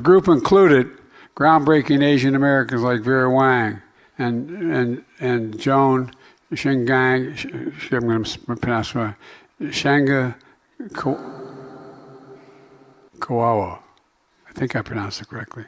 The group included groundbreaking Asian Americans like Vera Wang and Joan Shingang, I'm going to pronounce it, Shanga Kawawa. I think I pronounced it correctly.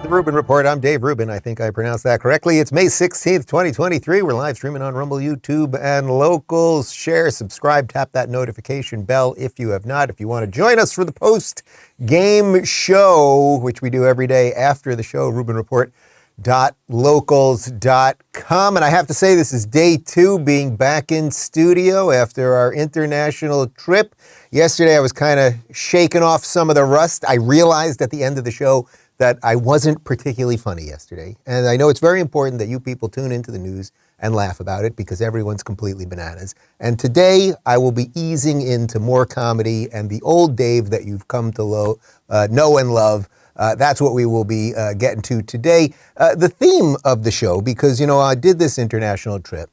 Rubin Report. I'm Dave Rubin. I think I pronounced that correctly. It's May 16th, 2023. We're live streaming on Rumble, YouTube, and Locals. Share, subscribe, tap that notification bell if you have not. If you want to join us for the post-game show, which we do every day after the show, rubinreport.locals.com. And I have to say, this is day 2 being back in studio after our international trip. Yesterday, I was kind of shaking off some of the rust. I realized at the end of the show that I wasn't particularly funny yesterday. And I know it's very important that you people tune into the news and laugh about it because everyone's completely bananas. And today I will be easing into more comedy and the old Dave that you've come to know and love. That's what we will be getting to today. The theme of the show, because, you know, I did this international trip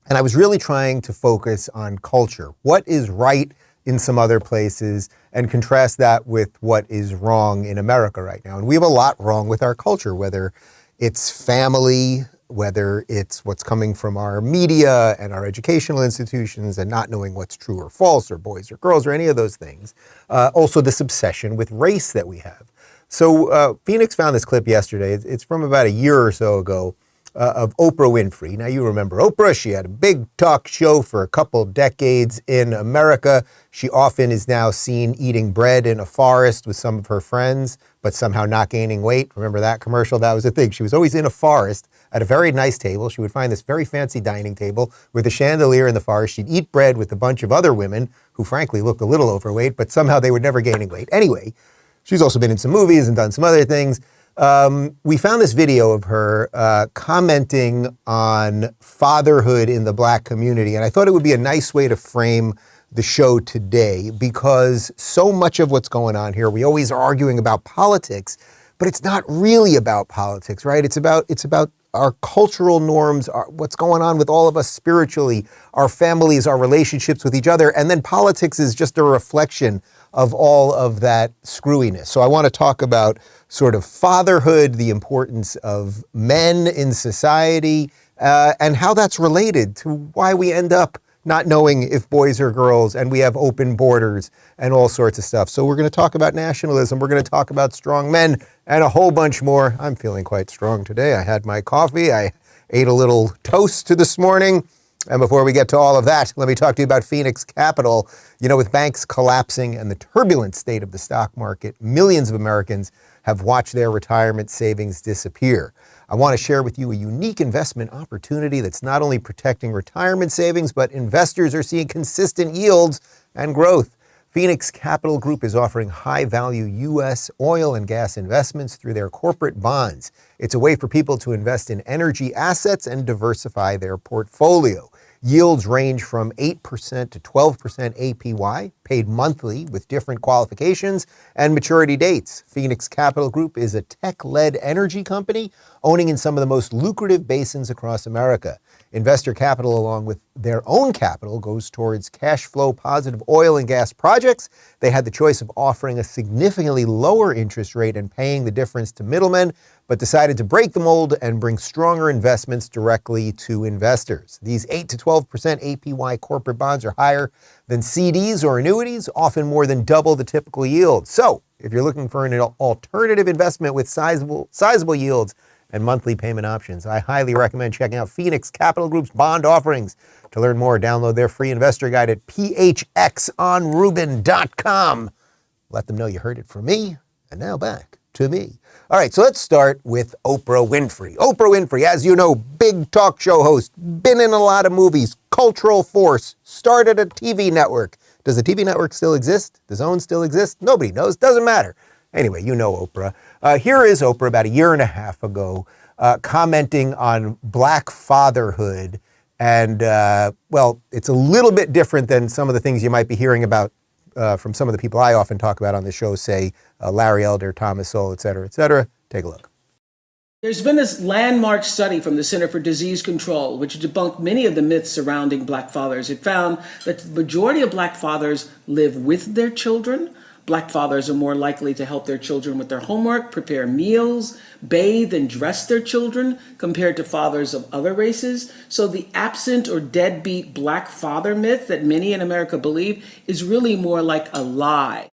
and I was really trying to focus on culture. What is right in some other places, and contrast that with what is wrong in America right now. And we have a lot wrong with our culture, whether it's family, whether it's what's coming from our media and our educational institutions and not knowing what's true or false or boys or girls or any of those things. Also this obsession with race that we have. So Phoenix found this clip yesterday. It's from about a year or so ago. Of Oprah Winfrey. Now, you remember Oprah. She had a big talk show for a couple decades in America. She often is now seen eating bread in a forest with some of her friends, but somehow not gaining weight. Remember that commercial? That was a thing. She was always in a forest at a very nice table. She would find this very fancy dining table with a chandelier in the forest. She'd eat bread with a bunch of other women who frankly looked a little overweight, but somehow they were never gaining weight. Anyway, she's also been in some movies and done some other things. We found this video of her commenting on fatherhood in the Black community, and I thought it would be a nice way to frame the show today because so much of what's going on here, we always are arguing about politics, but it's not really about politics, right? It's about our cultural norms, what's going on with all of us spiritually, our families, our relationships with each other, and then politics is just a reflection of all of that screwiness. So I want to talk about sort of fatherhood, the importance of men in society, and how that's related to why we end up not knowing if boys are girls, and we have open borders and all sorts of stuff. So we're going to talk about nationalism. We're going to talk about strong men and a whole bunch more. I'm feeling quite strong today. I had my coffee. I ate a little toast this morning. And before we get to all of that, let me talk to you about Phoenix Capital. You know, with banks collapsing and the turbulent state of the stock market, millions of Americans have watched their retirement savings disappear. I want to share with you a unique investment opportunity that's not only protecting retirement savings, but investors are seeing consistent yields and growth. Phoenix Capital Group is offering high-value U.S. oil and gas investments through their corporate bonds. It's a way for people to invest in energy assets and diversify their portfolio. Yields range from 8% to 12% APY, paid monthly with different qualifications and maturity dates. Phoenix Capital Group is a tech-led energy company owning in some of the most lucrative basins across America. Investor capital, along with their own capital, goes towards cash flow positive oil and gas projects. They had the choice of offering a significantly lower interest rate and paying the difference to middlemen, but decided to break the mold and bring stronger investments directly to investors. These 8 to 12% APY corporate bonds are higher than CDs or annuities, often more than double the typical yield. So if you're looking for an alternative investment with sizable yields and monthly payment options, I highly recommend checking out Phoenix Capital Group's bond offerings. To learn more, download their free investor guide at phxonrubin.com. Let them know you heard it from me. And now back to me. All right, so let's start with Oprah Winfrey. Oprah Winfrey, as you know, big talk show host, been in a lot of movies, cultural force, started a TV network. Does the TV network still exist? Does OWN still exist? Nobody knows. Doesn't matter. Anyway, you know Oprah. Here is Oprah about a year and a half ago commenting on Black fatherhood. And, well, it's a little bit different than some of the things you might be hearing about from some of the people I often talk about on the show, say Larry Elder, Thomas Sowell, et cetera, et cetera. Take a look. There's been this landmark study from the Center for Disease Control, which debunked many of the myths surrounding Black fathers. It found that the majority of Black fathers live with their children. Black fathers are more likely to help their children with their homework, prepare meals, bathe and dress their children compared to fathers of other races. So the absent or deadbeat Black father myth that many in America believe is really more like a lie.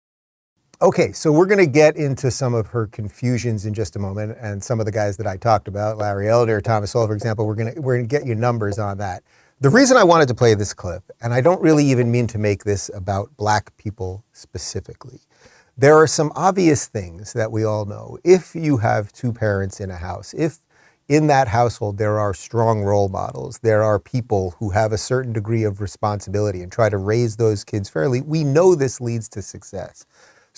Okay, so we're going to get into some of her confusions in just a moment, and some of the guys that I talked about, Larry Elder, Thomas Sowell, for example, we're going to get you numbers on that. The reason I wanted to play this clip, and I don't really even mean to make this about Black people specifically, there are some obvious things that we all know. If you have two parents in a house, if in that household there are strong role models, there are people who have a certain degree of responsibility and try to raise those kids fairly, we know this leads to success.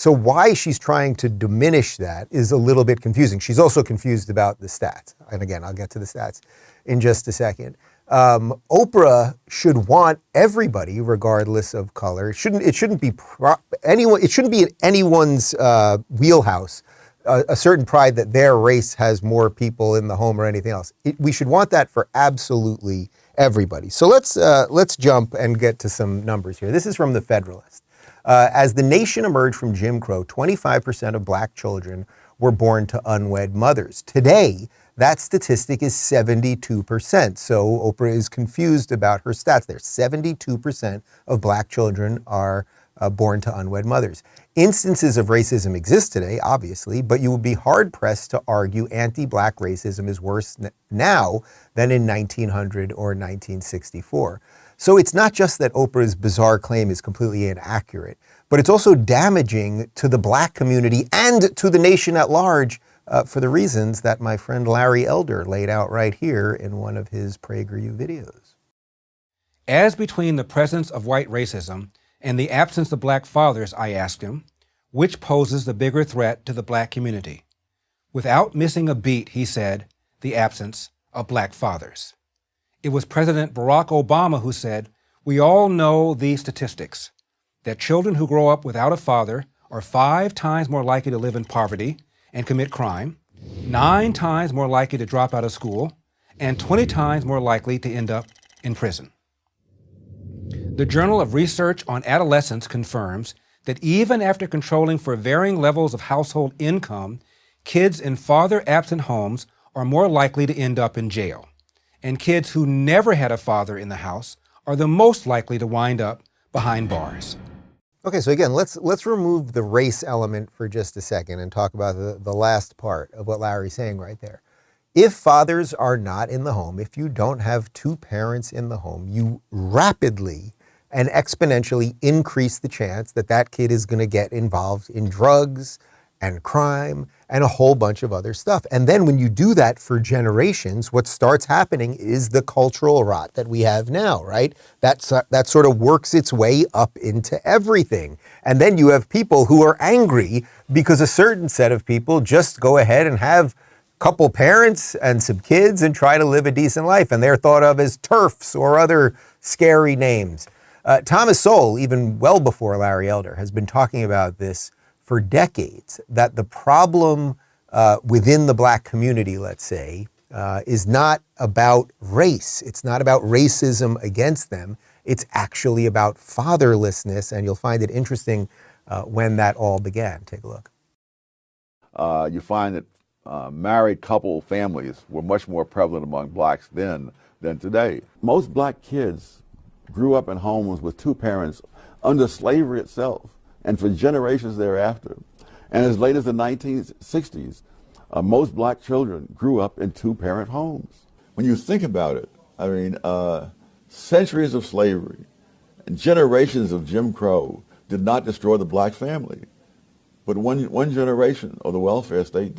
So why she's trying to diminish that is a little bit confusing. She's also confused about the stats. And again, I'll get to the stats in just a second. Oprah should want everybody, regardless of color. It shouldn't be in anyone's wheelhouse a certain pride that their race has more people in the home or anything else. We should want that for absolutely everybody. So let's jump and get to some numbers here. This is from the Federalist. As the nation emerged from Jim Crow, 25% of Black children were born to unwed mothers. Today, that statistic is 72%. So Oprah is confused about her stats there. 72% of Black children are born to unwed mothers. Instances of racism exist today, obviously, but you would be hard-pressed to argue anti-Black racism is worse now than in 1900 or 1964. So it's not just that Oprah's bizarre claim is completely inaccurate, but it's also damaging to the Black community and to the nation at large for the reasons that my friend Larry Elder laid out right here in one of his PragerU videos. As between the presence of white racism and the absence of Black fathers, I asked him, which poses the bigger threat to the Black community? Without missing a beat, he said, the absence of Black fathers. It was President Barack Obama who said, we all know these statistics, that children who grow up without a father are 5 times more likely to live in poverty and commit crime, 9 times more likely to drop out of school, and 20 times more likely to end up in prison. The Journal of Research on Adolescence confirms that even after controlling for varying levels of household income, kids in father-absent homes are more likely to end up in jail. And kids who never had a father in the house are the most likely to wind up behind bars. Okay, so again, let's remove the race element for just a second and talk about the last part of what Larry's saying right there. If fathers are not in the home, if you don't have two parents in the home, you rapidly and exponentially increase the chance that that kid is going to get involved in drugs and crime and a whole bunch of other stuff. And then when you do that for generations, what starts happening is the cultural rot that we have now, right? That sort of works its way up into everything. And then you have people who are angry because a certain set of people just go ahead and have a couple parents and some kids and try to live a decent life. And they're thought of as TERFs or other scary names. Thomas Sowell, even well before Larry Elder, has been talking about this for decades, that the problem within the Black community, let's say, is not about race. It's not about racism against them. It's actually about fatherlessness, and you'll find it interesting when that all began. Take a look. You find that married couple families were much more prevalent among Blacks then than today. Most Black kids grew up in homes with two parents under slavery itself, and for generations thereafter. And as late as the 1960s, most Black children grew up in two-parent homes. When you think about it, I mean, centuries of slavery and generations of Jim Crow did not destroy the Black family, but one generation of the welfare state.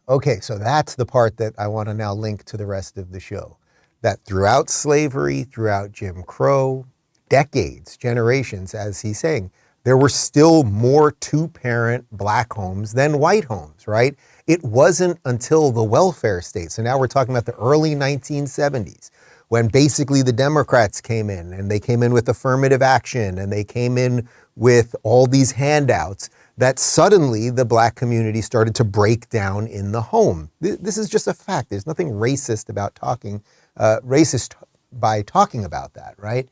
Okay, so that's the part that I want to now link to the rest of the show. That throughout slavery, throughout Jim Crow, decades, generations, as he's saying, there were still more two-parent Black homes than white homes, right? It wasn't until the welfare state, so now we're talking about the early 1970s, when basically the Democrats came in, and they came in with affirmative action, and they came in with all these handouts, that suddenly the black community started to break down in the home. This is just a fact. There's nothing racist about racist by talking about that, right?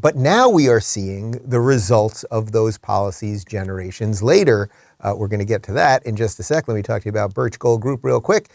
But now we are seeing the results of those policies generations later. We're going to get to that in just a sec. Let me talk to you about Birch Gold Group real quick.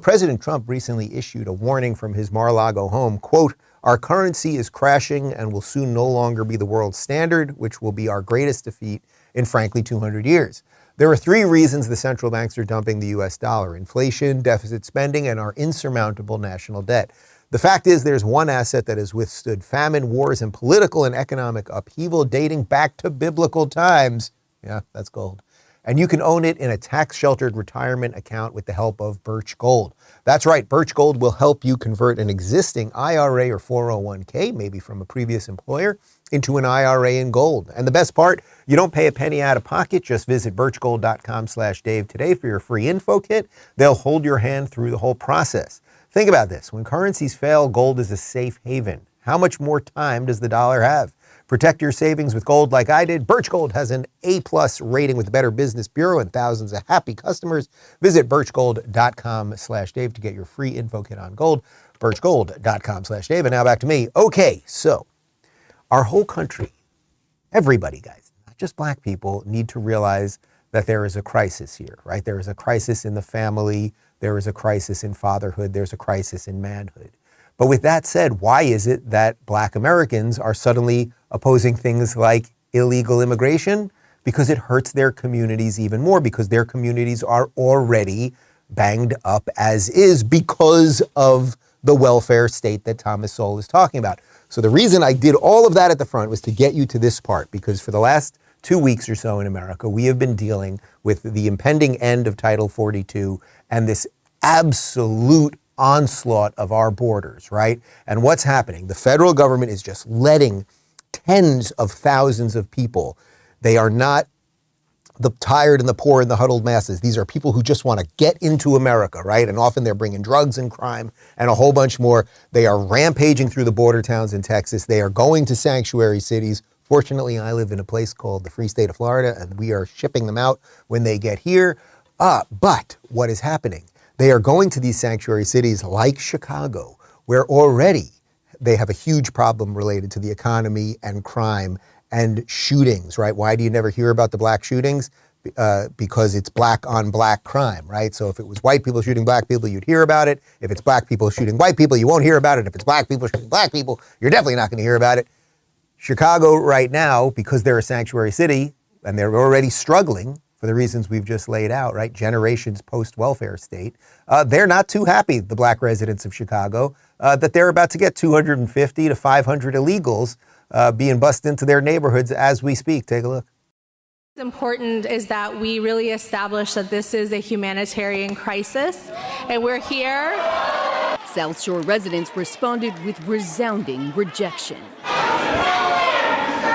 President Trump recently issued a warning from his Mar-a-Lago home, quote, "Our currency is crashing and will soon no longer be the world standard, which will be our greatest defeat in, frankly, 200 years. There are three reasons the central banks are dumping the U.S. dollar: inflation, deficit spending, and our insurmountable national debt. The fact is there's one asset that has withstood famine, wars, and political and economic upheaval dating back to biblical times." Yeah, that's gold. "And you can own it in a tax-sheltered retirement account with the help of Birch Gold." That's right, Birch Gold will help you convert an existing IRA or 401k, maybe from a previous employer, into an IRA in gold. And the best part, you don't pay a penny out of pocket. Just visit birchgold.com/Dave today for your free info kit. They'll hold your hand through the whole process. Think about this. When currencies fail, gold is a safe haven. How much more time does the dollar have? Protect your savings with gold like I did. Birch Gold has an A+ rating with the Better Business Bureau and thousands of happy customers. Visit birchgold.com/Dave to get your free info kit on gold. birchgold.com/Dave. And now back to me. Okay, so our whole country, everybody, guys, not just black people, need to realize that there is a crisis here, right? There is a crisis in the family. There is a crisis in fatherhood. There's a crisis in manhood. But with that said, why is it that black Americans are suddenly opposing things like illegal immigration? Because it hurts their communities even more, because their communities are already banged up as is because of the welfare state that Thomas Sowell is talking about. So the reason I did all of that at the front was to get you to this part, because for the last 2 weeks or so in America, we have been dealing with the impending end of Title 42 and this absolute onslaught of our borders, right? And what's happening? The federal government is just letting tens of thousands of people. They are not the tired and the poor and the huddled masses. These are people who just want to get into America, right? And often they're bringing drugs and crime and a whole bunch more. They are rampaging through the border towns in Texas. They are going to sanctuary cities. Fortunately, I live in a place called the Free State of Florida, and we are shipping them out when they get here. But what is happening? They are going to these sanctuary cities like Chicago, where already they have a huge problem related to the economy and crime and shootings, right? Why do you never hear about the black shootings? Because it's black on black crime, right? So if it was white people shooting black people, you'd hear about it. If it's black people shooting white people, you won't hear about it. If it's black people shooting black people, you're definitely not going to hear about it. Chicago right now, because they're a sanctuary city and they're already struggling for the reasons we've just laid out, right? Generations post-welfare state. They're not too happy, the black residents of Chicago, that they're about to get 250 to 500 illegals being bussed into their neighborhoods as we speak. Take a look. What's important is that we really establish that this is a humanitarian crisis, and we're here. South Shore residents responded with resounding rejection.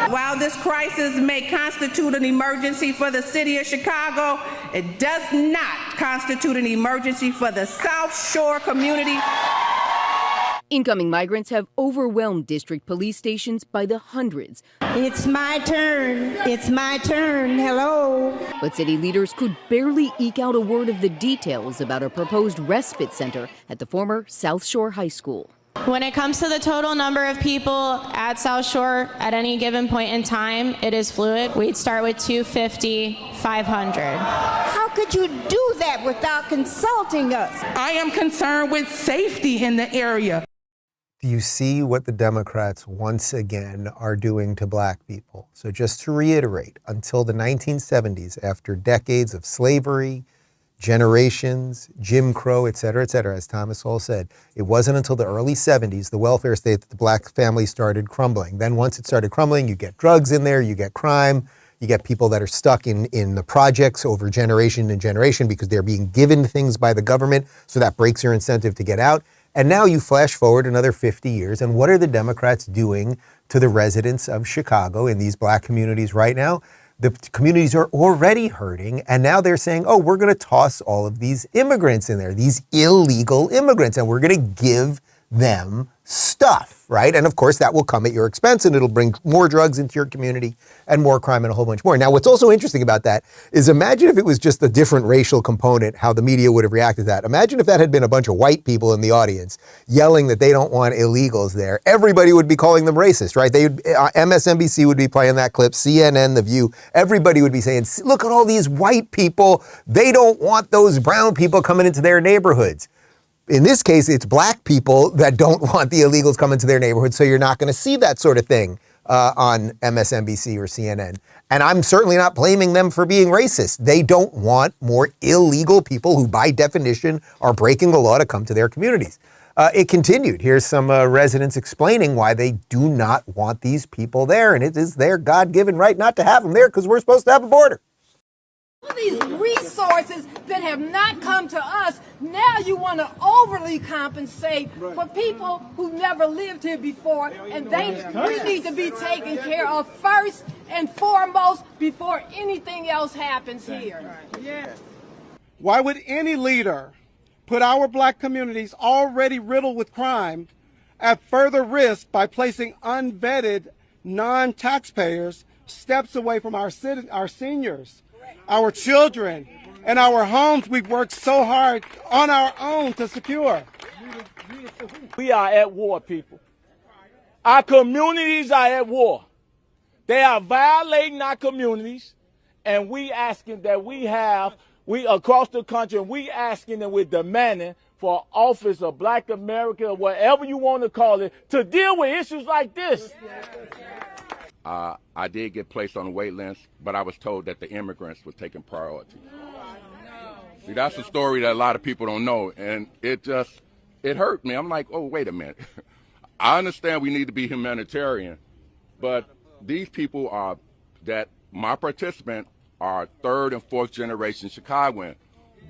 While this crisis may constitute an emergency for the city of Chicago, it does not constitute an emergency for the South Shore community. Incoming migrants have overwhelmed district police stations by the hundreds. It's my turn. It's my turn. Hello. But city leaders could barely eke out a word of the details about a proposed respite center at the former South Shore High School. When it comes to the total number of people at South Shore at any given point in time, it is fluid. We'd start with 250, 500. How could you do that without consulting us? I am concerned with safety in the area. Do you see what the Democrats once again are doing to black people? So just to reiterate, until the 1970s, after decades of slavery, generations, Jim Crow, et cetera, as Thomas Sowell said, it wasn't until the early 70s, the welfare state, that the black family started crumbling. Then once it started crumbling, you get drugs in there, you get crime, you get people that are stuck in the projects over generation and generation because they're being given things by the government, so that breaks your incentive to get out. And now you flash forward another 50 years, and what are the Democrats doing to the residents of Chicago in these black communities right now? The communities are already hurting, and now they're saying, oh, we're going to toss all of these immigrants in there, these illegal immigrants, and we're going to give them stuff, right? And of course, that will come at your expense, and it'll bring more drugs into your community and more crime and a whole bunch more. Now, what's also interesting about that is imagine if it was just a different racial component, how the media would have reacted to that. Imagine if that had been a bunch of white people in the audience yelling that they don't want illegals there. Everybody would be calling them racist, right? MSNBC would be playing that clip, CNN, The View. Everybody would be saying, look at all these white people. They don't want those brown people coming into their neighborhoods. In this case, it's black people that don't want the illegals coming to their neighborhood, so you're not going to see that sort of thing on MSNBC or CNN. And I'm certainly not blaming them for being racist. They don't want more illegal people who, by definition, are breaking the law to come to their communities. It continued. Here's some residents explaining why they do not want these people there, and it is their God-given right not to have them there because we're supposed to have a border. All these resources that have not come to us, now you want to overly compensate for people who never lived here before, and we need to be taken care of first and foremost before anything else happens here. Why would any leader put our black communities already riddled with crime at further risk by placing unvetted non-taxpayers steps away from our seniors, our children, and our homes we've worked so hard on our own to secure? We are at war, people. Our communities are at war. They are violating our communities, and we asking that we across the country, and we asking and we're demanding for office of Black America, or whatever you want to call it, to deal with issues like this. I did get placed on a wait list, but I was told that the immigrants were taking priority. See, that's a story that a lot of people don't know, and it hurt me. I'm like, oh, wait a minute. I understand we need to be humanitarian, but these people my participant are third and fourth generation Chicagoan,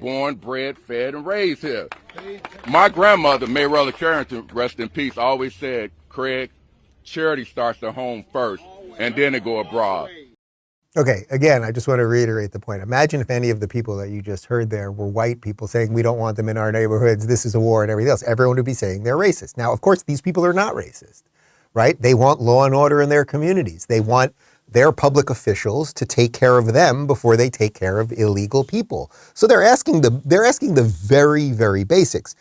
born, bred, fed, and raised here. My grandmother, Mayrella Carrington, rest in peace, always said, Craig, charity starts at home first, and then it go abroad. Okay, again, I just want to reiterate the point. Imagine if any of the people that you just heard there were white people saying we don't want them in our neighborhoods, this is a war and everything else. Everyone would be saying they're racist. Now, of course, these people are not racist, right? They want law and order in their communities. They want their public officials to take care of them before they take care of illegal people. So they're asking the very, very basics.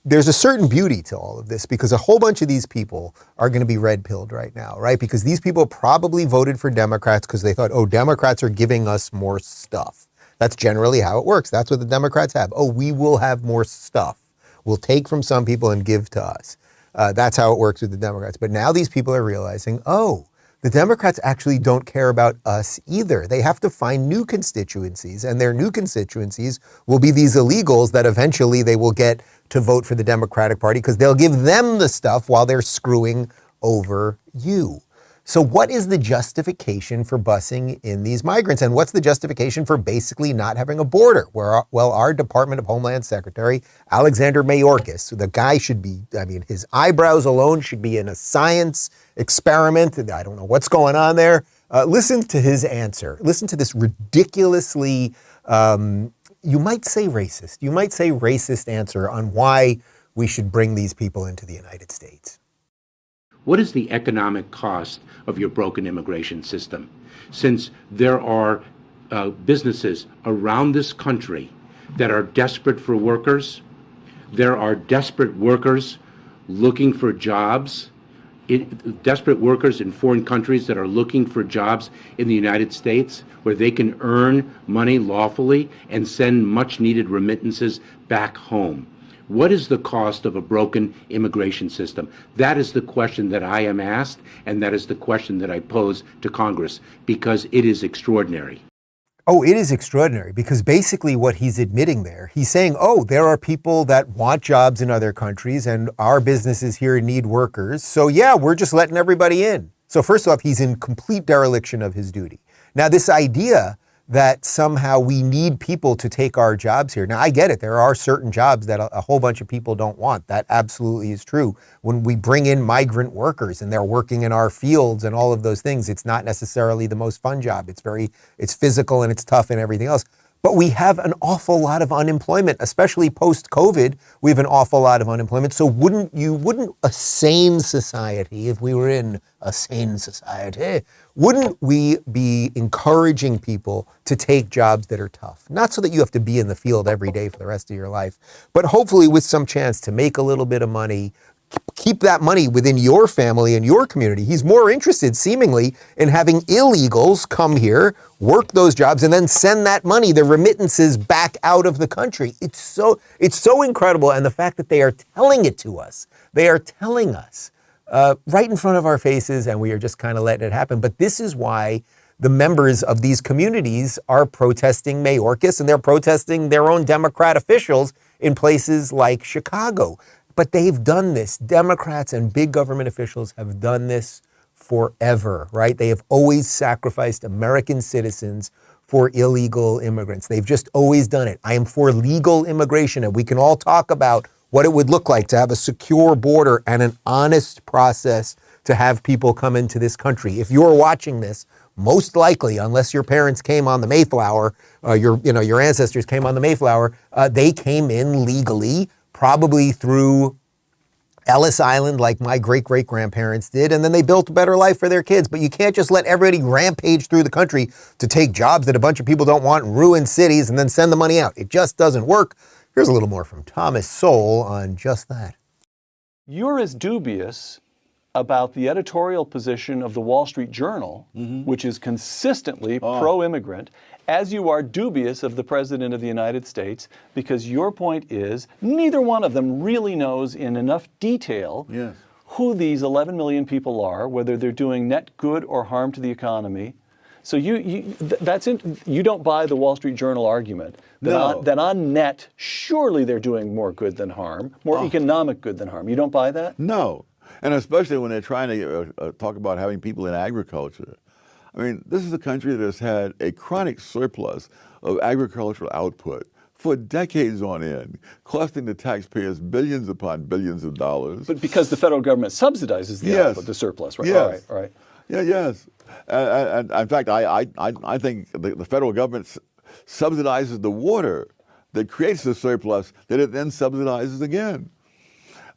There's a certain beauty to all of this because a whole bunch of these people are going to be red-pilled right now, right? Because these people probably voted for Democrats because they thought, oh, Democrats are giving us more stuff. That's generally how it works. That's what the Democrats have. Oh, we will have more stuff. We'll take from some people and give to us. That's how it works with the Democrats. But now these people are realizing, oh, the Democrats actually don't care about us either. They have to find new constituencies, and their new constituencies will be these illegals that eventually they will get to vote for the Democratic Party because they'll give them the stuff while they're screwing over you. So what is the justification for busing in these migrants? And what's the justification for basically not having a border? Well, our Department of Homeland Secretary, Alejandro Mayorkas, the guy should be, his eyebrows alone should be in a science experiment. I don't know what's going on there. Listen to his answer. Listen to this ridiculously, you might say racist answer on why we should bring these people into the United States. What is the economic cost of your broken immigration system? Since there are businesses around this country that are desperate for workers, there are desperate workers looking for jobs, desperate workers in foreign countries that are looking for jobs in the United States where they can earn money lawfully and send much needed remittances back home. What is the cost of a broken immigration system? That is the question that I am asked, and that is the question that I pose to Congress, because it is extraordinary. Oh, it is extraordinary, because basically what he's admitting there, he's saying, oh, there are people that want jobs in other countries, and our businesses here need workers. So yeah, we're just letting everybody in. So first off, he's in complete dereliction of his duty. Now, this idea that somehow we need people to take our jobs here. Now, I get it. There are certain jobs that a whole bunch of people don't want. That absolutely is true. When we bring in migrant workers and they're working in our fields and all of those things, it's not necessarily the most fun job. It's physical and it's tough and everything else. But we have an awful lot of unemployment, especially post-COVID. We have an awful lot of unemployment. So wouldn't a sane society, if we were in a sane society, wouldn't we be encouraging people to take jobs that are tough? Not so that you have to be in the field every day for the rest of your life, but hopefully with some chance to make a little bit of money, keep that money within your family and your community. He's more interested, seemingly, in having illegals come here, work those jobs, and then send that money, the remittances, back out of the country. It's so incredible. And the fact that they are telling it to us, they are telling us right in front of our faces, and we are just kind of letting it happen. But this is why the members of these communities are protesting Mayorkas, and they're protesting their own Democrat officials in places like Chicago. But they've done this. Democrats and big government officials have done this forever, right? They have always sacrificed American citizens for illegal immigrants. They've just always done it. I am for legal immigration, and we can all talk about what it would look like to have a secure border and an honest process to have people come into this country. If you're watching this, most likely, unless your parents came on the Mayflower, your ancestors came on the Mayflower, they came in legally, probably through Ellis Island like my great-great-grandparents did, and then they built a better life for their kids. But you can't just let everybody rampage through the country to take jobs that a bunch of people don't want and ruin cities and then send the money out. It just doesn't work. Here's a little more from Thomas Sowell on just that. You're as dubious about the editorial position of the Wall Street Journal, which is consistently pro-immigrant, as you are dubious of the President of the United States, because your point is neither one of them really knows in enough detail who these 11 million people are, whether they're doing net good or harm to the economy. So you don't buy the Wall Street Journal argument that on net, surely they're doing more good than harm, more economic good than harm. You don't buy that? No. And especially when they're trying to talk about having people in agriculture. I mean, this is a country that has had a chronic surplus of agricultural output for decades on end, costing the taxpayers billions upon billions of dollars. But because the federal government subsidizes the output, the surplus, right? Yes. All right. Yeah, yes. And in fact, I think the federal government subsidizes the water that creates the surplus that it then subsidizes again.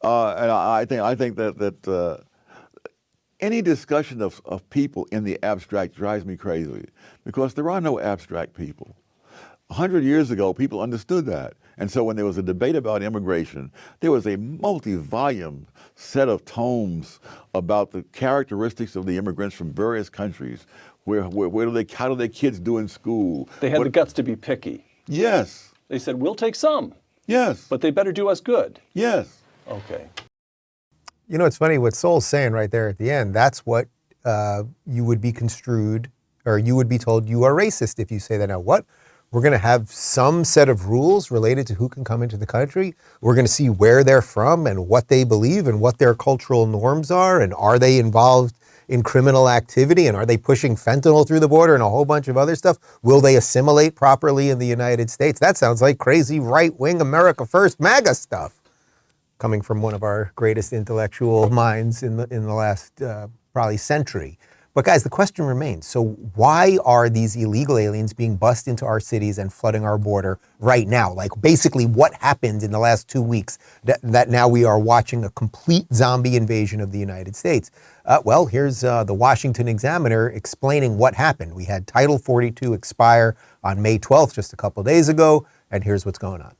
And I think that any discussion of people in the abstract drives me crazy, because there are no abstract people. 100 years ago, people understood that. And so when there was a debate about immigration, there was a multi-volume set of tomes about the characteristics of the immigrants from various countries. How do their kids do in school? They had the guts to be picky. Yes. They said, we'll take some. Yes. But they better do us good. Yes. Okay. You know, it's funny what Sowell's saying right there at the end. That's what you would be construed, or you would be told you are racist if you say that. Now, what? We're going to have some set of rules related to who can come into the country. We're going to see where they're from and what they believe and what their cultural norms are, and are they involved in criminal activity, and are they pushing fentanyl through the border and a whole bunch of other stuff? Will they assimilate properly in the United States? That sounds like crazy right-wing America First MAGA stuff, coming from one of our greatest intellectual minds in the last probably century. But guys, the question remains. So why are these illegal aliens being bussed into our cities and flooding our border right now? Like, basically what happened in the last 2 weeks that now we are watching a complete zombie invasion of the United States? Well, here's the Washington Examiner explaining what happened. We had Title 42 expire on May 12th, just a couple days ago, and here's what's going on.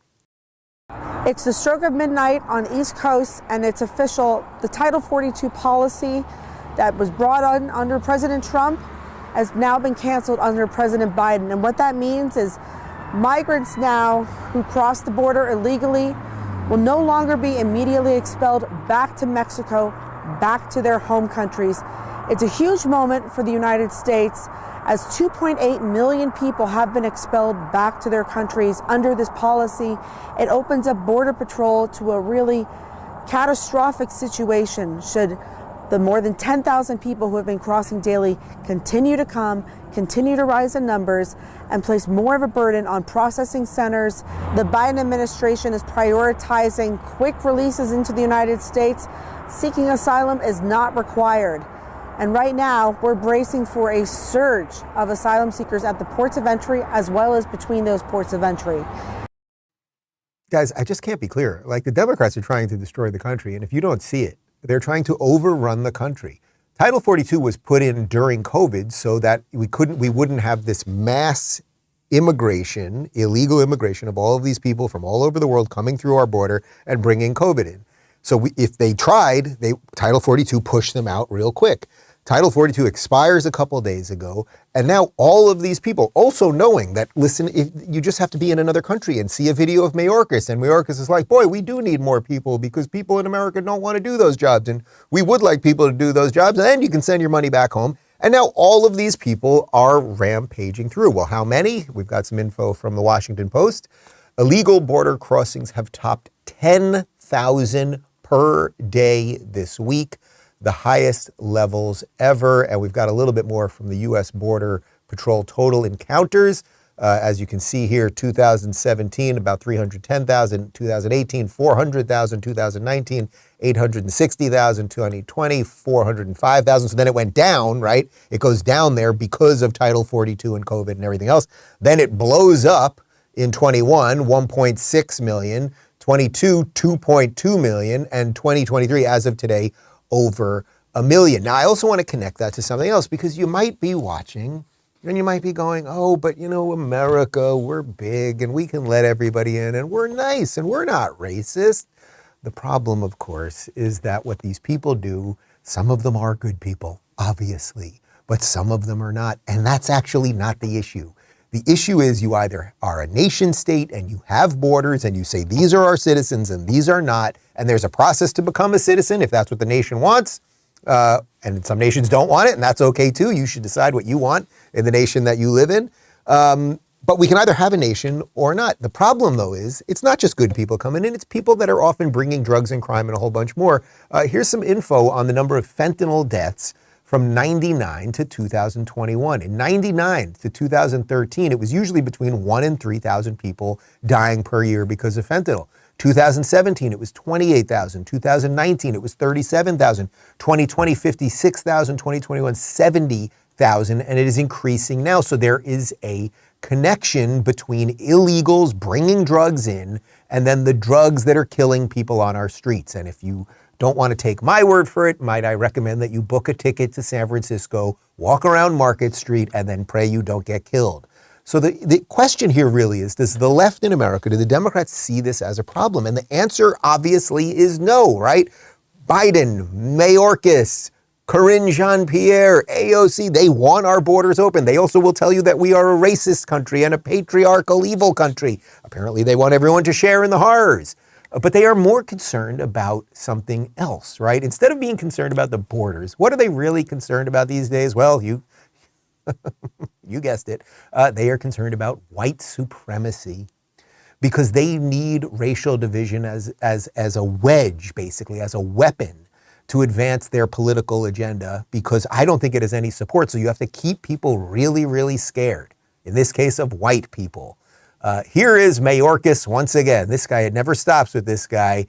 It's the stroke of midnight on East Coast, and it's official. The Title 42 policy that was brought on under President Trump has now been canceled under President Biden. And what that means is migrants now who cross the border illegally will no longer be immediately expelled back to Mexico, back to their home countries. It's a huge moment for the United States, as 2.8 million people have been expelled back to their countries under this policy. It opens up Border Patrol to a really catastrophic situation should the more than 10,000 people who have been crossing daily continue to come, continue to rise in numbers, and place more of a burden on processing centers. The Biden administration is prioritizing quick releases into the United States. Seeking asylum is not required. And right now, we're bracing for a surge of asylum seekers at the ports of entry as well as between those ports of entry. Guys, I just can't be clearer. Like, the Democrats are trying to destroy the country, and if you don't see it, they're trying to overrun the country. Title 42 was put in during COVID so that we wouldn't have this mass immigration, illegal immigration of all of these people from all over the world coming through our border and bringing COVID in. So if they tried, Title 42 pushed them out real quick. Title 42 expires a couple days ago, and now all of these people, also knowing that, listen, if you just have to be in another country and see a video of Mayorkas, and Mayorkas is like, boy, we do need more people because people in America don't want to do those jobs, and we would like people to do those jobs, and then you can send your money back home. And now all of these people are rampaging through. Well, how many? We've got some info from the Washington Post. Illegal border crossings have topped 10,000 per day this week, the highest levels ever. And we've got a little bit more from the U.S. Border Patrol total encounters. As you can see here, 2017, about 310,000, 2018, 400,000, 2019, 860,000, 2020, 405,000. So then it went down, right? It goes down there because of Title 42 and COVID and everything else. Then it blows up in 21, 1.6 million, 22, 2.2 million, and 2023, as of today, over 1 million. Now, I also want to connect that to something else, because you might be watching and you might be going, oh, but you know, America, we're big and we can let everybody in and we're nice and we're not racist. The problem, of course, is that what these people do, some of them are good people, obviously, but some of them are not. And that's actually not the issue. The issue is you either are a nation state and you have borders and you say these are our citizens and these are not, and there's a process to become a citizen if that's what the nation wants. And some nations don't want it, and that's okay too. You should decide what you want in the nation that you live in. But we can either have a nation or not. The problem, though, is it's not just good people coming in. It's people that are often bringing drugs and crime and a whole bunch more. Here's some info on the number of fentanyl deaths from 99 to 2021. In 99 to 2013, it was usually between 1,000 and 3,000 people dying per year because of fentanyl. 2017, it was 28,000. 2019, it was 37,000. 2020, 56,000. 2021, 70,000. And it is increasing now. So there is a connection between illegals bringing drugs in and then the drugs that are killing people on our streets. And if you don't want to take my word for it, might I recommend that you book a ticket to San Francisco, walk around Market Street, and then pray you don't get killed. So the question here really is, does the left in America, do the Democrats see this as a problem? And the answer obviously is no, right? Biden, Mayorkas, Karine Jean-Pierre, AOC, they want our borders open. They also will tell you that we are a racist country and a patriarchal evil country. Apparently they want everyone to share in the horrors. But they are more concerned about something else, right? Instead of being concerned about the borders, what are they really concerned about these days? Well, you guessed it. They are concerned about white supremacy, because they need racial division as a wedge, basically, as a weapon to advance their political agenda, because I don't think it has any support. So you have to keep people really, really scared, in this case of white people. Here is Mayorkas once again. This guy, it never stops with this guy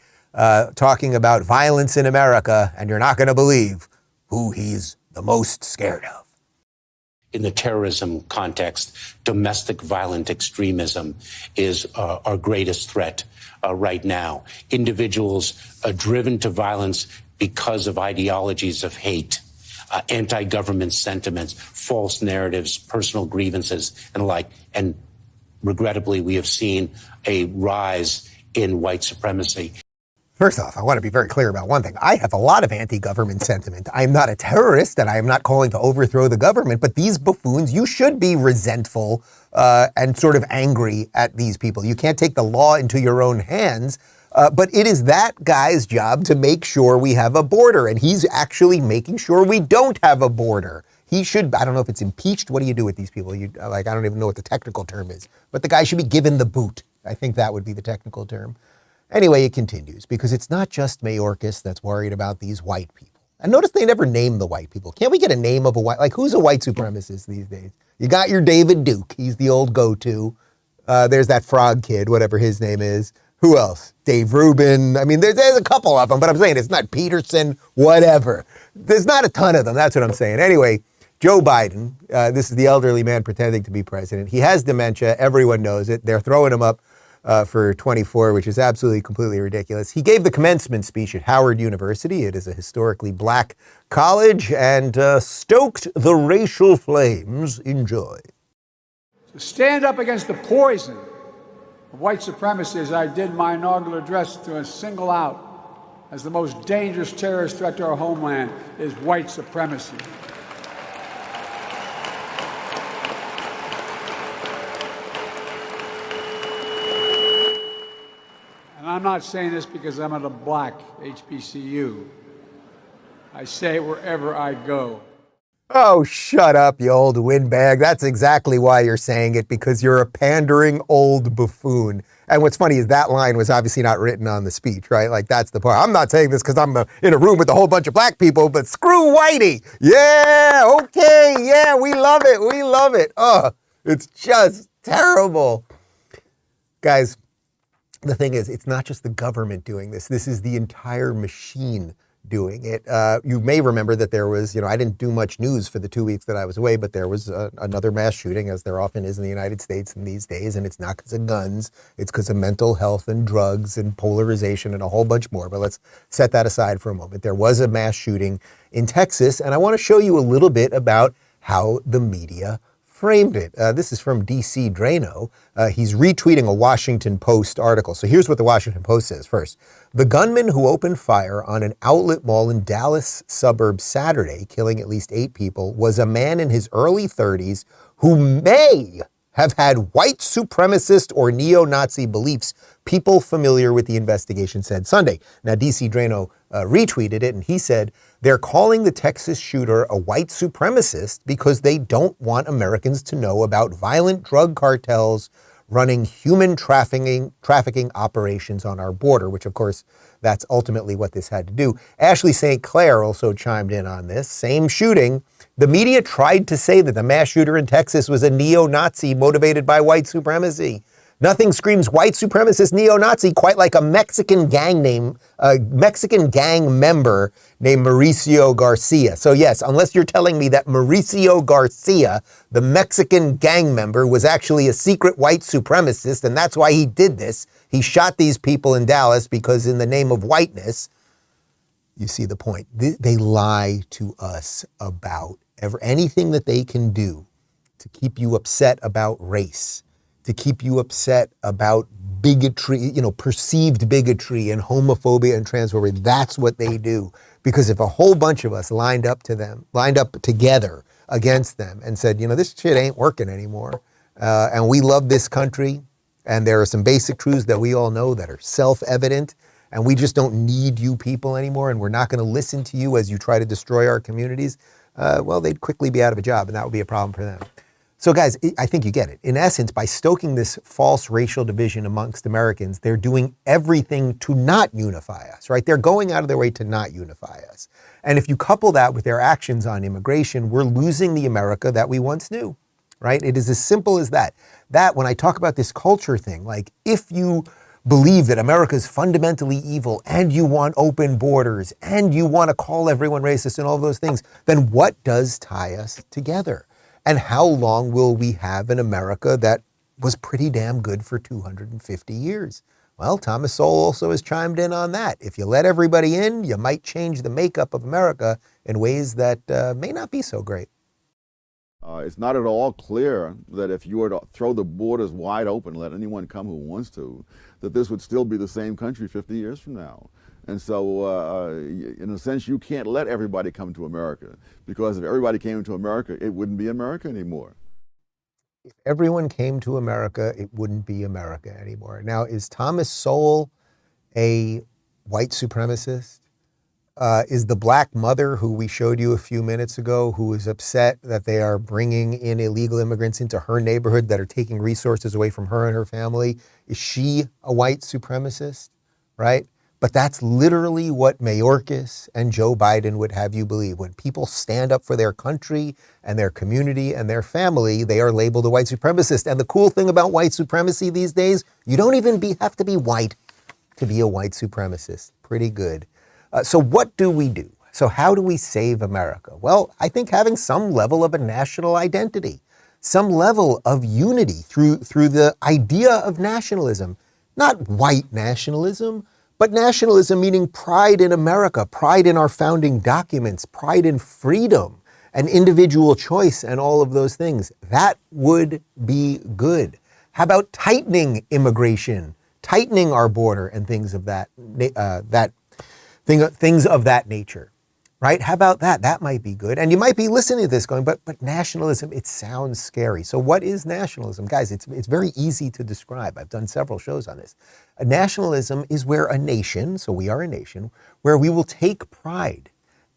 talking about violence in America, and you're not going to believe who he's the most scared of. In the terrorism context, domestic violent extremism is our greatest threat right now. Individuals driven to violence because of ideologies of hate, anti-government sentiments, false narratives, personal grievances, and the like. And regrettably, we have seen a rise in white supremacy. First off, I want to be very clear about one thing. I have a lot of anti-government sentiment. I am not a terrorist, and I am not calling to overthrow the government, but these buffoons, you should be resentful and sort of angry at these people. You can't take the law into your own hands, but it is that guy's job to make sure we have a border, and he's actually making sure we don't have a border. He should, I don't know if it's impeached. What do you do with these people? I don't even know what the technical term is, but the guy should be given the boot. I think that would be the technical term. Anyway, it continues, because it's not just Mayorkas that's worried about these white people. And notice they never name the white people. Can't we get a name of a white, like who's a white supremacist these days? You got your David Duke. He's the old go-to. There's that frog kid, whatever his name is. Who else? Dave Rubin. I mean, there's a couple of them, but I'm saying it's not Peterson, whatever. There's not a ton of them. That's what I'm saying. Anyway, Joe Biden, this is the elderly man pretending to be president. He has dementia. Everyone knows it. They're throwing him up for 24, which is absolutely completely ridiculous. He gave the commencement speech at Howard University. It is a historically black college, and stoked the racial flames. Enjoy. To stand up against the poison of white supremacy, as I did my inaugural address, to single out as the most dangerous terrorist threat to our homeland is white supremacy. And I'm not saying this because I'm at a black HBCU. I say it wherever I go. Oh, shut up, you old windbag. That's exactly why you're saying it, because you're a pandering old buffoon. And what's funny is that line was obviously not written on the speech, right? Like, that's the part. I'm not saying this because I'm in a room with a whole bunch of black people, but screw Whitey. Yeah, okay, yeah, we love it. We love it. Oh, it's just terrible. Guys, the thing is, it's not just the government doing this. This is the entire machine doing it. You may remember that there was, I didn't do much news for the 2 weeks that I was away, but there was another mass shooting, as there often is in the United States in these days, and it's not because of guns, it's because of mental health and drugs and polarization and a whole bunch more, but let's set that aside for a moment. There was a mass shooting in Texas, and I want to show you a little bit about how the media framed it. This is from DC Drano. He's retweeting a Washington Post article. So here's what the Washington Post says first. The gunman who opened fire on an outlet mall in Dallas suburbs Saturday, killing at least 8 people, was a man in his early 30s who may have had white supremacist or neo-Nazi beliefs, people familiar with the investigation said Sunday. Now, DC Drano retweeted it, and he said, they're calling the Texas shooter a white supremacist because they don't want Americans to know about violent drug cartels running human trafficking operations on our border, which, of course, that's ultimately what this had to do. Ashley St. Clair also chimed in on this. Same shooting. The media tried to say that the mass shooter in Texas was a neo-Nazi motivated by white supremacy. Nothing screams white supremacist neo-Nazi quite like a Mexican gang member named Mauricio Garcia. So yes, unless you're telling me that Mauricio Garcia, the Mexican gang member, was actually a secret white supremacist, and that's why he did this. He shot these people in Dallas because in the name of whiteness, you see the point. They lie to us about anything that they can do to keep you upset about race, to keep you upset about bigotry, perceived bigotry and homophobia and transphobia. That's what they do. Because if a whole bunch of us lined up together against them and said, this shit ain't working anymore, and we love this country, and there are some basic truths that we all know that are self-evident, and we just don't need you people anymore, and we're not going to listen to you as you try to destroy our communities, well, they'd quickly be out of a job, and that would be a problem for them. So guys, I think you get it. In essence, by stoking this false racial division amongst Americans, they're doing everything to not unify us, right? They're going out of their way to not unify us. And if you couple that with their actions on immigration, we're losing the America that we once knew, right? It is as simple as that. That, when I talk about this culture thing, like if you believe that America is fundamentally evil and you want open borders and you want to call everyone racist and all those things, then what does tie us together? And how long will we have an America that was pretty damn good for 250 years? Well, Thomas Sowell also has chimed in on that. If you let everybody in, you might change the makeup of America in ways that may not be so great. It's not at all clear that if you were to throw the borders wide open, let anyone come who wants to, that this would still be the same country 50 years from now. And so, in a sense, you can't let everybody come to America, because if everybody came to America, it wouldn't be America anymore. If everyone came to America, it wouldn't be America anymore. Now, is Thomas Sowell a white supremacist? Is the black mother who we showed you a few minutes ago, who is upset that they are bringing in illegal immigrants into her neighborhood that are taking resources away from her and her family, is she a white supremacist, right? But that's literally what Mayorkas and Joe Biden would have you believe. When people stand up for their country and their community and their family, they are labeled a white supremacist. And the cool thing about white supremacy these days, you don't even have to be white to be a white supremacist. Pretty good. So what do we do? So how do we save America? Well, I think having some level of a national identity, some level of unity through the idea of nationalism, not white nationalism, but nationalism meaning pride in America, pride in our founding documents, pride in freedom and individual choice and all of those things. That would be good. How about tightening immigration, tightening our border and things of that nature, right? How about that? That might be good. And you might be listening to this going, but nationalism, it sounds scary. So what is nationalism? Guys, it's very easy to describe. I've done several shows on this. A nationalism is where a nation, so we are a nation, where we will take pride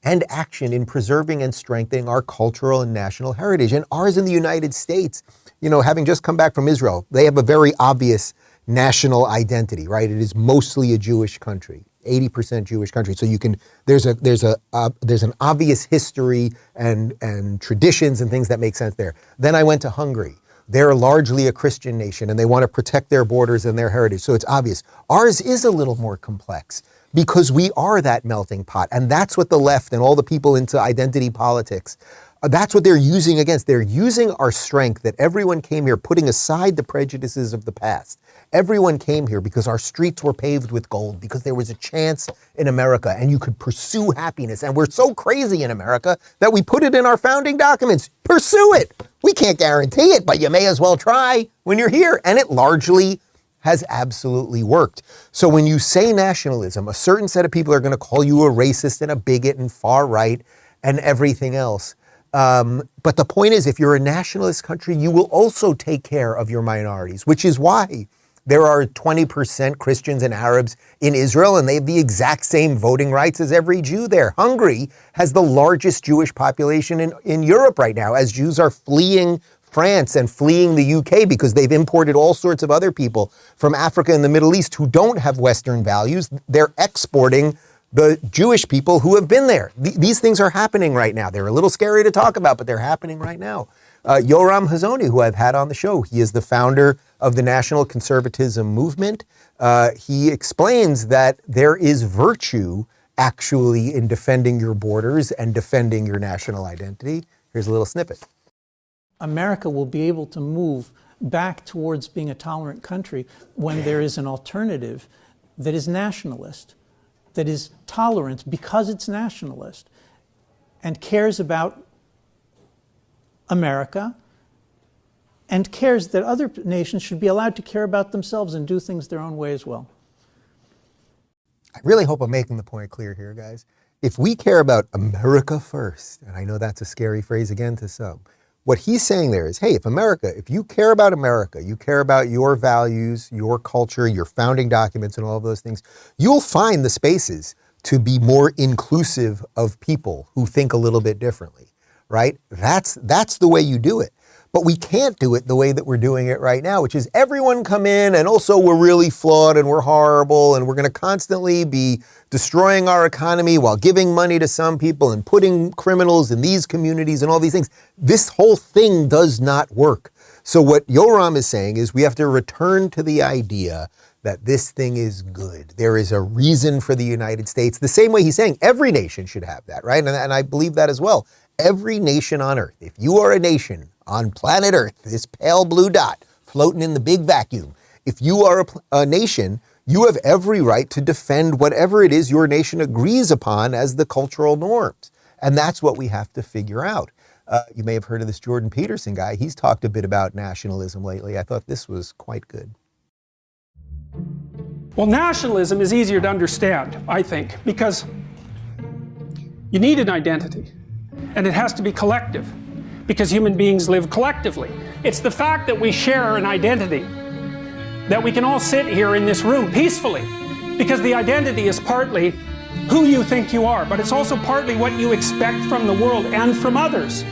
and action in preserving and strengthening our cultural and national heritage. And ours in the United States, you know, having just come back from Israel, they have a very obvious national identity, right? It is mostly a Jewish country, 80% Jewish country. So you can, there's an obvious history and traditions and things that make sense there. Then I went to Hungary. They're largely a Christian nation and they want to protect their borders and their heritage. So it's obvious. Ours is a little more complex because we are that melting pot. And that's what the left and all the people into identity politics, that's what they're using against. They're using our strength that everyone came here, putting aside the prejudices of the past. Everyone came here because our streets were paved with gold, because there was a chance in America and you could pursue happiness. And we're so crazy in America that we put it in our founding documents. Pursue it. We can't guarantee it, but you may as well try when you're here. And it largely has absolutely worked. So when you say nationalism, a certain set of people are going to call you a racist and a bigot and far right and everything else. But the point is, if you're a nationalist country, you will also take care of your minorities, which is why there are 20% Christians and Arabs in Israel, and they have the exact same voting rights as every Jew there. Hungary has the largest Jewish population in Europe right now, as Jews are fleeing France and fleeing the UK because they've imported all sorts of other people from Africa and the Middle East who don't have Western values. They're exporting the Jewish people who have been there. These things are happening right now. They're a little scary to talk about, but they're happening right now. Yoram Hazony, who I've had on the show, he is the founder of the National Conservatism Movement. He explains that there is virtue actually in defending your borders and defending your national identity. Here's a little snippet. America will be able to move back towards being a tolerant country when there is an alternative that is nationalist, that is tolerant because it's nationalist and cares about America and cares that other nations should be allowed to care about themselves and do things their own way as well. I really hope I'm making the point clear here, guys. If we care about America first, and I know that's a scary phrase again to some, what he's saying there is, hey, if you care about America, you care about your values, your culture, your founding documents and all of those things, you'll find the spaces to be more inclusive of people who think a little bit differently, right? That's the way you do it. But we can't do it the way that we're doing it right now, which is everyone come in and also we're really flawed and we're horrible and we're going to constantly be destroying our economy while giving money to some people and putting criminals in these communities and all these things. This whole thing does not work. So what Yoram is saying is we have to return to the idea that this thing is good. There is a reason for the United States. The same way he's saying every nation should have that, right? And I believe that as well. Every nation on earth, if you are a nation on planet Earth, this pale blue dot floating in the big vacuum, if you are a nation, you have every right to defend whatever it is your nation agrees upon as the cultural norms. And that's what we have to figure out. You may have heard of this Jordan Peterson guy. He's talked a bit about nationalism lately. I thought this was quite good. Well, nationalism is easier to understand, I think, because you need an identity, and it has to be collective, because human beings live collectively. It's the fact that we share an identity, that we can all sit here in this room peacefully, because the identity is partly who you think you are, but it's also partly what you expect from the world and from others.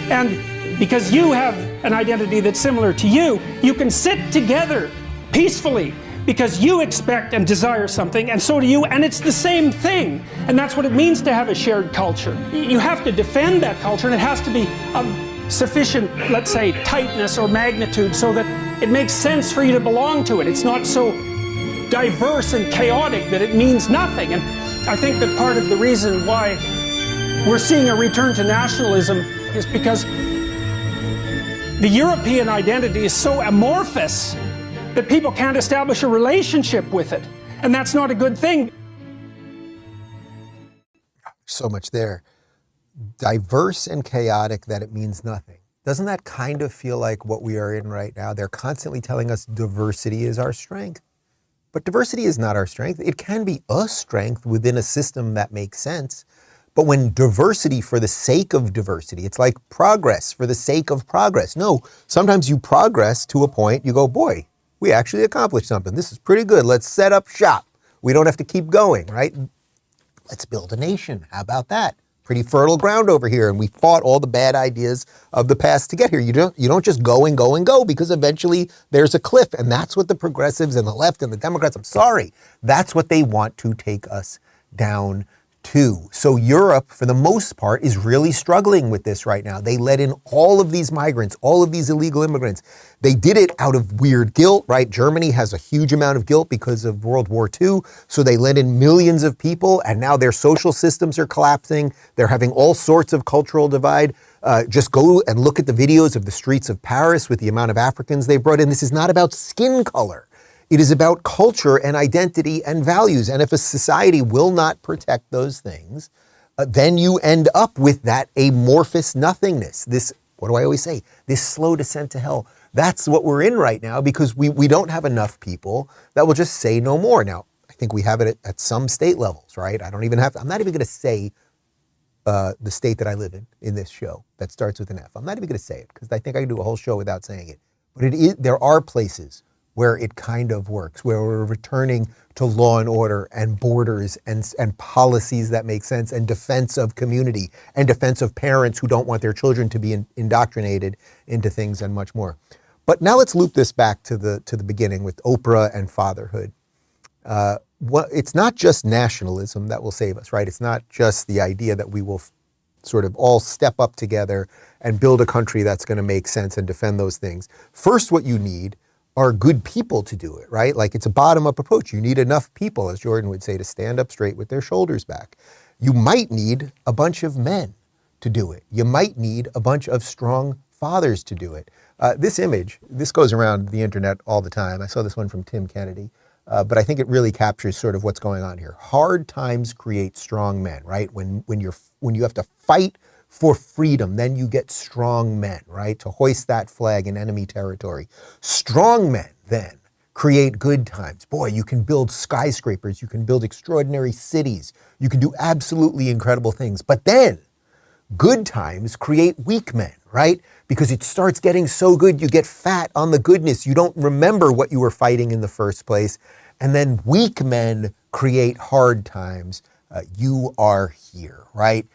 And because you have an identity that's similar to you, you can sit together peacefully because you expect and desire something, and so do you, and it's the same thing. And that's what it means to have a shared culture. You have to defend that culture, and it has to be of sufficient, let's say, tightness or magnitude so that it makes sense for you to belong to it. It's not so diverse and chaotic that it means nothing. And I think that part of the reason why we're seeing a return to nationalism is because the European identity is so amorphous that people can't establish a relationship with it. And that's not a good thing. So much there. Diverse and chaotic that it means nothing. Doesn't that kind of feel like what we are in right now? They're constantly telling us diversity is our strength. But diversity is not our strength. It can be a strength within a system that makes sense. But when diversity for the sake of diversity, it's like progress for the sake of progress. No, sometimes you progress to a point, you go, boy, we actually accomplished something. This is pretty good. Let's set up shop. We don't have to keep going, right? Let's build a nation. How about that? Pretty fertile ground over here. And we fought all the bad ideas of the past to get here. You don't just go and go and go, because eventually there's a cliff. And that's what the progressives and the left and the Democrats, I'm sorry, that's what they want to take us down to. So Europe, for the most part, is really struggling with this right now. They let in all of these migrants, all of these illegal immigrants. They did it out of weird guilt, right? Germany has a huge amount of guilt because of World War II. So they let in millions of people, and now their social systems are collapsing. They're having all sorts of cultural divide. Just go and look at the videos of the streets of Paris with the amount of Africans they brought in. This is not about skin color. It is about culture and identity and values. And if a society will not protect those things, then you end up with that amorphous nothingness. This, what do I always say? This slow descent to hell. That's what we're in right now, because we don't have enough people that will just say no more. Now, I think we have it at some state levels, right? I'm not even going to say the state that I live in this show that starts with an F. I'm not even going to say it, because I think I can do a whole show without saying it. But there are places where it kind of works, where we're returning to law and order and borders and policies that make sense, and defense of community and defense of parents who don't want their children to be indoctrinated into things, and much more. But now let's loop this back to the beginning with Oprah and fatherhood. It's not just nationalism that will save us, right? It's not just the idea that we will sort of all step up together and build a country that's going to make sense and defend those things. First, what you need are good people to do it, right? Like, it's a bottom-up approach. You need enough people, as Jordan would say, to stand up straight with their shoulders back. You might need a bunch of men to do it. You might need a bunch of strong fathers to do it. This image, this goes around the internet all the time. I saw this one from Tim Kennedy, but I think it really captures sort of what's going on here. Hard times create strong men, right? When you have to fight for freedom, then you get strong men, right? To hoist that flag in enemy territory. Strong men then create good times. Boy, you can build skyscrapers, you can build extraordinary cities, you can do absolutely incredible things. But then good times create weak men, right? Because it starts getting so good, you get fat on the goodness. You don't remember what you were fighting in the first place. And then weak men create hard times. You are here, right?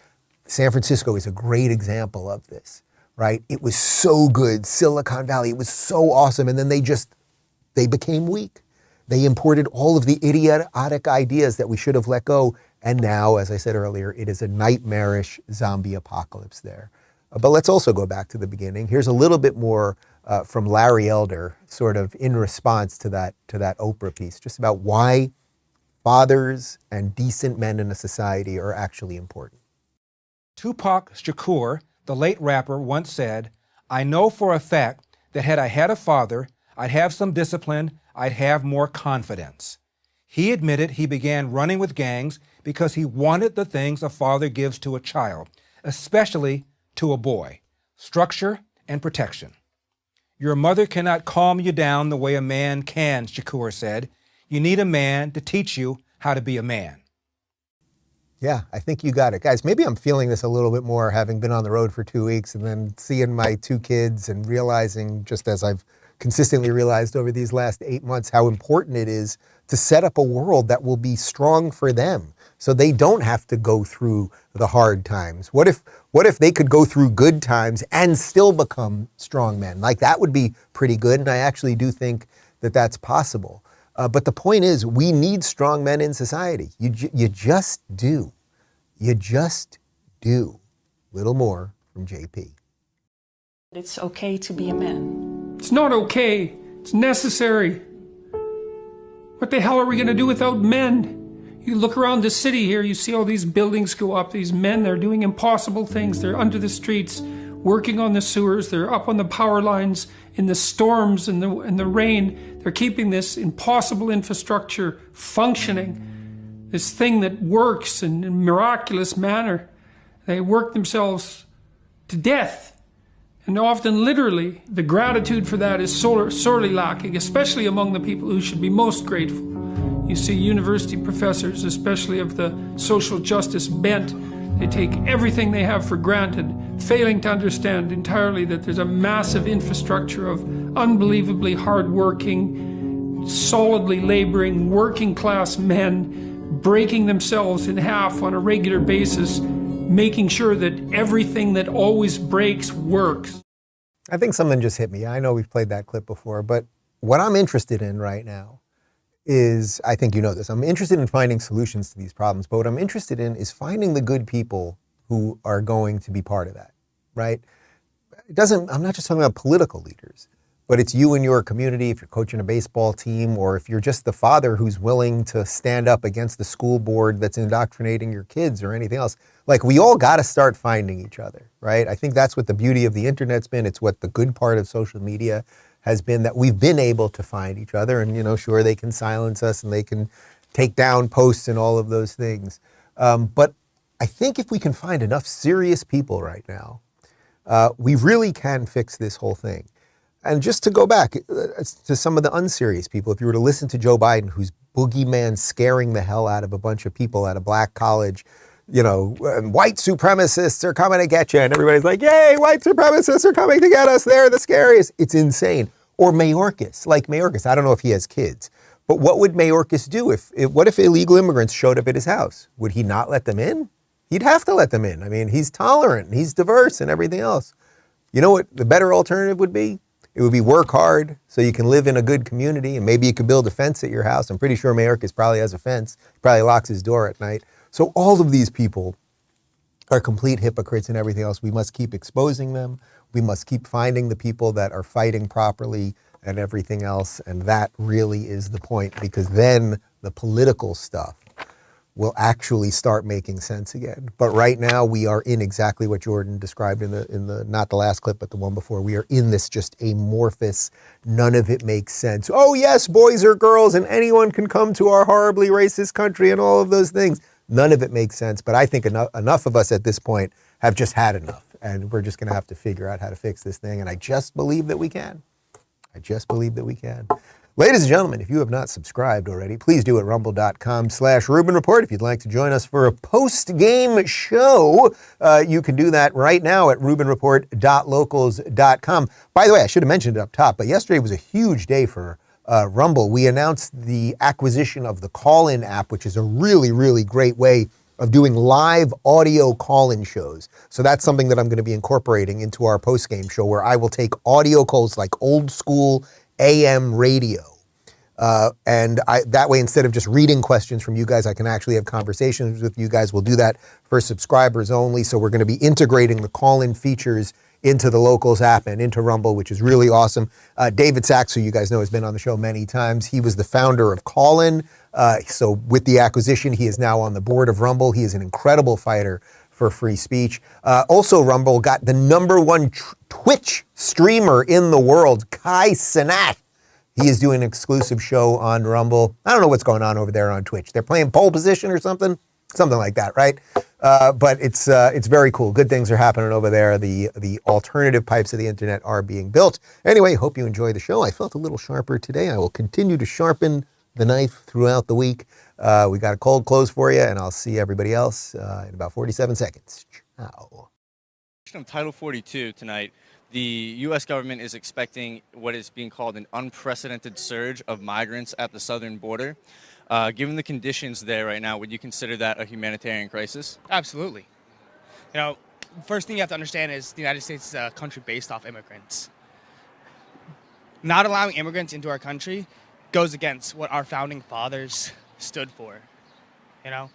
San Francisco is a great example of this, right? It was so good. Silicon Valley, it was so awesome. And then they became weak. They imported all of the idiotic ideas that we should have let go. And now, as I said earlier, it is a nightmarish zombie apocalypse there. But let's also go back to the beginning. Here's a little bit more from Larry Elder, sort of in response to that Oprah piece, just about why fathers and decent men in a society are actually important. Tupac Shakur, the late rapper, once said, "I know for a fact that had I had a father, I'd have some discipline, I'd have more confidence." He admitted he began running with gangs because he wanted the things a father gives to a child, especially to a boy: structure and protection. "Your mother cannot calm you down the way a man can," Shakur said. "You need a man to teach you how to be a man." Yeah, I think you got it. Guys, maybe I'm feeling this a little bit more having been on the road for 2 weeks and then seeing my 2 kids and realizing, just as I've consistently realized over these last 8 months, how important it is to set up a world that will be strong for them so they don't have to go through the hard times. What if they could go through good times and still become strong men? Like, that would be pretty good, and I actually do think that that's possible. But the point is, we need strong men in society. You just do. You just do. Little more from JP. It's okay to be a man. It's not okay. It's necessary. What the hell are we going to do without men? You look around the city here, you see all these buildings go up. These men, they're doing impossible things. They're under the streets, working on the sewers. They're up on the power lines in the storms and the rain. They're keeping this impossible infrastructure functioning, this thing that works in a miraculous manner. They work themselves to death. And often, literally, the gratitude for that is sorely lacking, especially among the people who should be most grateful. You see university professors, especially of the social justice bent, they take everything they have for granted, failing to understand entirely that there's a massive infrastructure of unbelievably hardworking, solidly laboring, working-class men breaking themselves in half on a regular basis, making sure that everything that always breaks works. I think something just hit me. I know we've played that clip before, but what I'm interested in right now is, I think you know this, I'm interested in finding solutions to these problems, but what I'm interested in is finding the good people who are going to be part of that, right? I'm not just talking about political leaders, but it's you and your community, if you're coaching a baseball team, or if you're just the father who's willing to stand up against the school board that's indoctrinating your kids or anything else. Like, we all got to start finding each other, right? I think that's what the beauty of the internet's been. It's what the good part of social media has been, that we've been able to find each other. And, you know, sure, they can silence us and they can take down posts and all of those things. But I think if we can find enough serious people right now, we really can fix this whole thing. And just to go back to some of the unserious people, if you were to listen to Joe Biden, who's boogeyman scaring the hell out of a bunch of people at a black college, you know, white supremacists are coming to get you. And everybody's like, yay, white supremacists are coming to get us. They're the scariest. It's insane. Or Mayorkas, like Mayorkas. I don't know if he has kids, but what would Mayorkas do what if illegal immigrants showed up at his house? Would he not let them in? He'd have to let them in. I mean, he's tolerant, he's diverse and everything else. You know what the better alternative would be? It would be work hard so you can live in a good community, and maybe you could build a fence at your house. I'm pretty sure Mayorkas probably has a fence. He probably locks his door at night. So all of these people are complete hypocrites and everything else. We must keep exposing them. We must keep finding the people that are fighting properly and everything else. And that really is the point, because then the political stuff will actually start making sense again. But right now we are in exactly what Jordan described in the not the last clip, but the one before. We are in this just amorphous, none of it makes sense. Oh yes, boys are girls and anyone can come to our horribly racist country and all of those things. None of it makes sense, but I think enough of us at this point have just had enough, and we're just gonna have to figure out how to fix this thing, and I just believe that we can. I just believe that we can. Ladies and gentlemen, if you have not subscribed already, please do at rumble.com/Rubin Report. If you'd like to join us for a post-game show, you can do that right now at rubinreport.locals.com. By the way, I should have mentioned it up top, but yesterday was a huge day for Rumble. We announced the acquisition of the call-in app, which is a really, really great way of doing live audio call-in shows. So that's something that I'm going to be incorporating into our post-game show, where I will take audio calls like old school AM radio. And that way, instead of just reading questions from you guys, I can actually have conversations with you guys. We'll do that for subscribers only. So we're going to be integrating the call-in features into the Locals app and into Rumble, which is really awesome. David Sachs, who you guys know has been on the show many times, he was the founder of Callin. So with the acquisition, he is now on the board of Rumble. He is an incredible fighter for free speech. Also, Rumble got the #1 Twitch streamer in the world, Kai Cenat. He is doing an exclusive show on Rumble. I don't know what's going on over there on Twitch. They're playing pole position or something like that, right? But it's very cool. Good things are happening over there. The alternative pipes of the internet are being built. Anyway, hope you enjoy the show. I felt a little sharper today. I will continue to sharpen the knife throughout the week. We got a cold close for you, and I'll see everybody else in about 47 seconds. Ciao. Title 42 tonight. The U.S. government is expecting what is being called an unprecedented surge of migrants at the southern border. Given the conditions there right now, would you consider that a humanitarian crisis? Absolutely. You know, first thing you have to understand is the United States is a country based off immigrants. Not allowing immigrants into our country goes against what our founding fathers stood for. You know,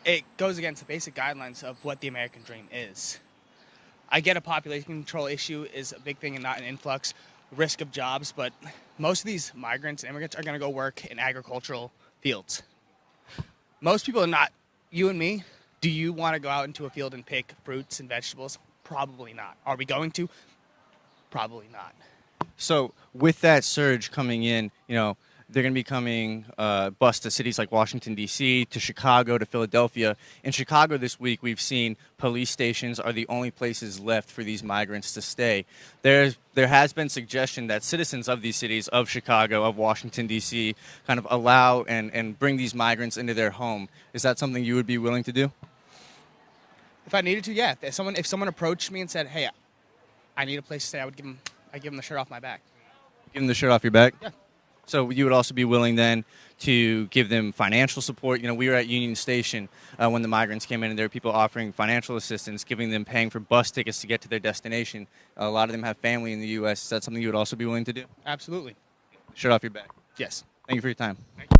it goes against the basic guidelines of what the American dream is. I get a population control issue is a big thing and not an influx, risk of jobs, but most of these migrants and immigrants are going to go work in agricultural fields. Most people are not. You and me, do you want to go out into a field and pick fruits and vegetables? Probably not. Are we going to? Probably not. So with that surge coming in, they're going to be coming bus to cities like Washington, D.C., to Chicago, to Philadelphia. In Chicago this week, we've seen police stations are the only places left for these migrants to stay. There has been suggestion that citizens of these cities, of Chicago, of Washington, D.C., kind of allow and bring these migrants into their home. Is that something you would be willing to do? If I needed to, yeah. If someone approached me and said, hey, I need a place to stay, I'd give them the shirt off my back. Give them the shirt off your back? Yeah. So you would also be willing then to give them financial support. We were at Union Station when the migrants came in, and there were people offering financial assistance, paying for bus tickets to get to their destination. A lot of them have family in the U.S. Is that something you would also be willing to do? Absolutely. Shirt off your back. Yes. Thank you for your time. Thank you.